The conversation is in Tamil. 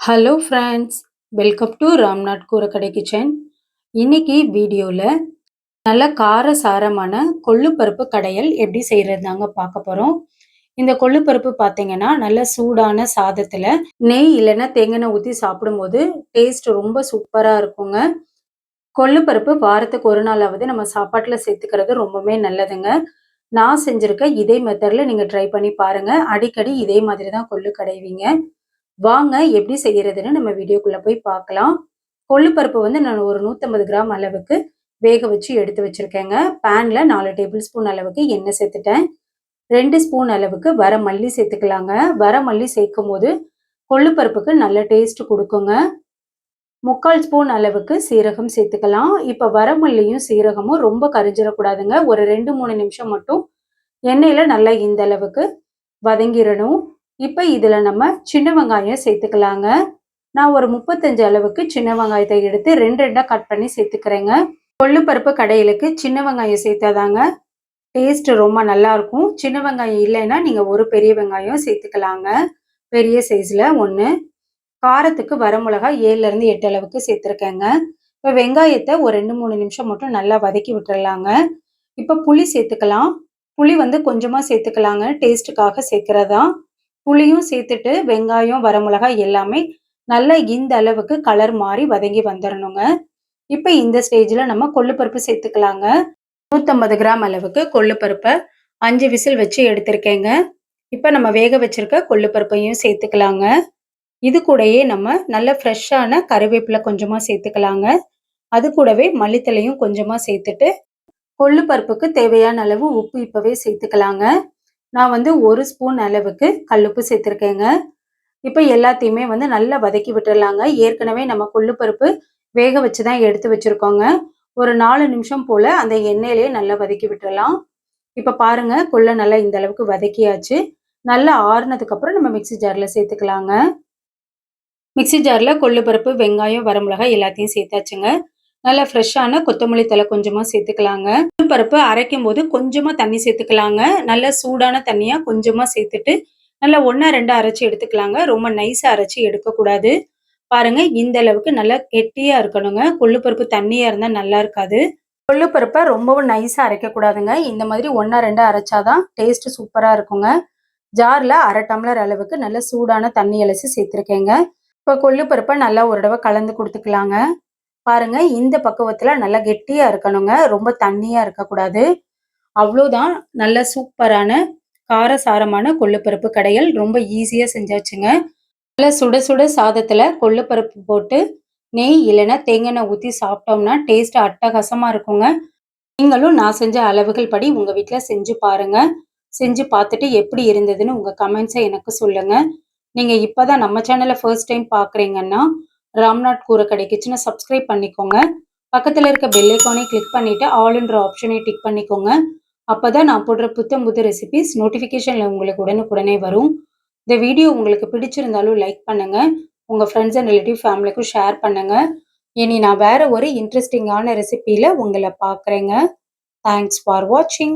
Hello friends, welcome to Ramnath கூரக்கடை kitchen. இன்னைக்கு வீடியோவில் நல்ல காரசாரமான கொள்ளுப்பருப்பு கடையல் எப்படி செய்கிறது தாங்க பார்க்க போகிறோம். இந்த கொள்ளுப்பருப்பு பார்த்தீங்கன்னா நல்ல சூடான சாதத்தில் நெய் இல்லைன்னா தேங்காய் ஊற்றி சாப்பிடும்போது டேஸ்ட் ரொம்ப சூப்பராக இருக்குங்க. கொள்ளுப்பருப்பு வாரத்துக்கு ஒரு நாளாவது நம்ம சாப்பாட்டில் சேர்த்துக்கிறது ரொம்பவே நல்லதுங்க. நான் செஞ்சுருக்க இதே மெத்தடில் நீங்கள் ட்ரை பண்ணி பாருங்கள். அடிக்கடி இதே மாதிரி தான் கொள்ளு கடைவீங்க. வாங்க எப்படி செய்யறதுன்னு நம்ம வீடியோக்குள்ள போய் பார்க்கலாம். கொள்ளுப்பருப்பு வந்து நான் ஒரு 150 கிராம் அளவுக்கு வேக வச்சு எடுத்து வச்சிருக்கேங்க. பேன்ல 4 டேபிள் ஸ்பூன் அளவுக்கு எண்ணெய் சேர்த்துட்டேன். 2 ஸ்பூன் அளவுக்கு வர மல்லி சேர்த்துக்கலாங்க. வர மல்லி சேர்க்கும் போது கொள்ளுப்பருப்புக்கு நல்ல டேஸ்ட் கொடுக்குங்க. 3/4 ஸ்பூன் அளவுக்கு சீரகம் சேர்த்துக்கலாம். இப்ப வரமல்லியும் சீரகமும் ரொம்ப கரிஞ்சிடக்கூடாதுங்க. ஒரு 2-3 நிமிஷம் மட்டும் எண்ணெயில நல்லா இந்த அளவுக்கு வதங்கிடணும். இப்போ இதுல நம்ம சின்ன வெங்காயம் சேர்த்துக்கலாங்க. நான் ஒரு 35 அளவுக்கு சின்ன வெங்காயத்தை எடுத்து 2 கட் பண்ணி சேர்த்துக்கிறேங்க. கொள்ளுப்பருப்பு கடையிலுக்கு சின்ன வெங்காயம் சேர்த்தாதாங்க டேஸ்ட் ரொம்ப நல்லா இருக்கும். சின்ன வெங்காயம் இல்லைன்னா நீங்க ஒரு பெரிய வெங்காயம் சேர்த்துக்கலாங்க. பெரிய சைஸ்ல 1. காரத்துக்கு வரமிளகாய் 7ல இருந்து 8 அளவுக்கு சேர்த்துருக்கேங்க. இப்போ வெங்காயத்தை ஒரு 2-3 நிமிஷம் மட்டும் நல்லா வதக்கி விட்டுறலாங்க. இப்போ புளி சேர்த்துக்கலாம். புளி வந்து கொஞ்சமா சேர்த்துக்கலாங்க, டேஸ்ட்டுக்காக சேர்க்கிறதா. புளியும் சேர்த்துட்டு வெங்காயம் வரமிளகாய் எல்லாமே நல்லா இந்த அளவுக்கு கலர் மாறி வதங்கி வந்துடணுங்க. இப்போ இந்த ஸ்டேஜில் நம்ம கொள்ளுப்பருப்பு சேர்த்துக்கலாங்க. 150 கிராம் அளவுக்கு கொள்ளுப்பருப்பை 5 விசில் வச்சு எடுத்திருக்கேங்க. இப்போ நம்ம வேக வச்சிருக்க கொள்ளுப்பருப்பையும் சேர்த்துக்கலாங்க. இது கூடயே நம்ம நல்ல ஃப்ரெஷ்ஷான கருவேப்பிலை கொஞ்சமா சேர்த்துக்கலாங்க. அது கூடவே மல்லித்தலையும் கொஞ்சமா சேர்த்துட்டு கொள்ளுப்பருப்புக்கு தேவையான அளவு உப்பு இப்பவே சேர்த்துக்கலாங்க. நான் வந்து 1 ஸ்பூன் அளவுக்கு கல்லுப்பு சேர்த்துருக்கேங்க. இப்போ எல்லாத்தையுமே வந்து நல்லா வதக்கி விட்டுடலாங்க. ஏற்கனவே நம்ம கொள்ளுப்பருப்பு வேக வச்சு தான் எடுத்து வச்சுருக்கோங்க. ஒரு 4 நிமிஷம் போல் அந்த எண்ணெயிலே நல்லா வதக்கி விட்டுடலாம். இப்போ பாருங்க, கொள்ளை நல்லா இந்த அளவுக்கு வதக்கியாச்சு. நல்லா ஆறுனதுக்கப்புறம் நம்ம மிக்சி ஜாரில் சேர்த்துக்கலாங்க. மிக்சி ஜாரில் கொள்ளுப்பருப்பு, வெங்காயம், வரமிளகாய் எல்லாத்தையும் சேர்த்தாச்சுங்க. நல்லா ஃப்ரெஷ்ஷான கொத்தமல்லி தழை கொஞ்சமாக சேர்த்துக்கலாங்க. பருப்பு அரைக்கும் போது கொஞ்சமாக தண்ணி சேர்த்துக்கலாங்க. நல்லா சூடான தண்ணியாக கொஞ்சமாக சேர்த்துட்டு நல்லா 1-2 அரைச்சி எடுத்துக்கலாங்க. ரொம்ப நைஸாக அரைச்சி எடுக்கக்கூடாது. பாருங்க, இந்த அளவுக்கு நல்லா கெட்டியாக இருக்கணுங்க. கொள்ளுப்பருப்பு தண்ணியாக இருந்தால் நல்லா இருக்காது. கொள்ளுப்பருப்பை ரொம்பவும் நைஸாக அரைக்கக்கூடாதுங்க. இந்த மாதிரி 1-2 அரைச்சாதான் டேஸ்ட் சூப்பராக இருக்குங்க. ஜாரில் 1/2 டம்ளர் அளவுக்கு நல்ல சூடான தண்ணி அலசி சேர்த்துருக்கேங்க. இப்போ கொள்ளுப்பருப்பை நல்லா ஒரு தடவை கலந்து கொடுத்துக்கலாங்க. பாருங்க, இந்த பக்குவத்துல நல்லா கெட்டியா இருக்கணுங்க. ரொம்ப தண்ணியா இருக்கக்கூடாது. அவ்வளோதான். நல்ல சூப்பரான காரசாரமான கொள்ளுப்பருப்பு கடையல் ரொம்ப ஈஸியா செஞ்சாச்சுங்க. நல்லா சுட சுட சாதத்துல கொள்ளுப்பருப்பு போட்டு நெய் இல்லைன்னா தேங்காய் எண்ணெய் ஊற்றி சாப்பிட்டோம்னா டேஸ்ட் அட்டகாசமா இருக்குங்க. நீங்களும் நான் செஞ்ச அளவுகள் படி உங்க வீட்டில் செஞ்சு பாருங்க. செஞ்சு பார்த்துட்டு எப்படி இருந்ததுன்னு உங்க கமெண்ட்ஸை எனக்கு சொல்லுங்க. நீங்க இப்பதான் நம்ம சேனலை ஃபர்ஸ்ட் டைம் பார்க்குறீங்கன்னா ராம்நாத் கூரக்கடை கிச்சனை சப்ஸ்கிரைப் பண்ணிக்கோங்க. பக்கத்தில் இருக்க பெல் ஐக்கானை கிளிக் பண்ணிட்டு ஆல்ன்ற ஆப்ஷனை டிக் பண்ணிக்கோங்க. அப்போதான் நான் போடுற புத்தம் புது ரெசிபிஸ் நோட்டிஃபிகேஷனில் உங்களுக்கு உடனுக்குடனே வரும். இந்த வீடியோ உங்களுக்கு பிடிச்சிருந்தாலும் லைக் பண்ணுங்க. உங்கள் ஃப்ரெண்ட்ஸ் அண்ட் ரிலேட்டிவ் ஃபேமிலிக்கும் ஷேர் பண்ணுங்க. இனி நான் வேற ஒரு இன்ட்ரெஸ்டிங்கான ரெசிபியில் உங்களை பார்க்குறேங்க. தேங்க்ஸ் ஃபார் வாட்சிங்.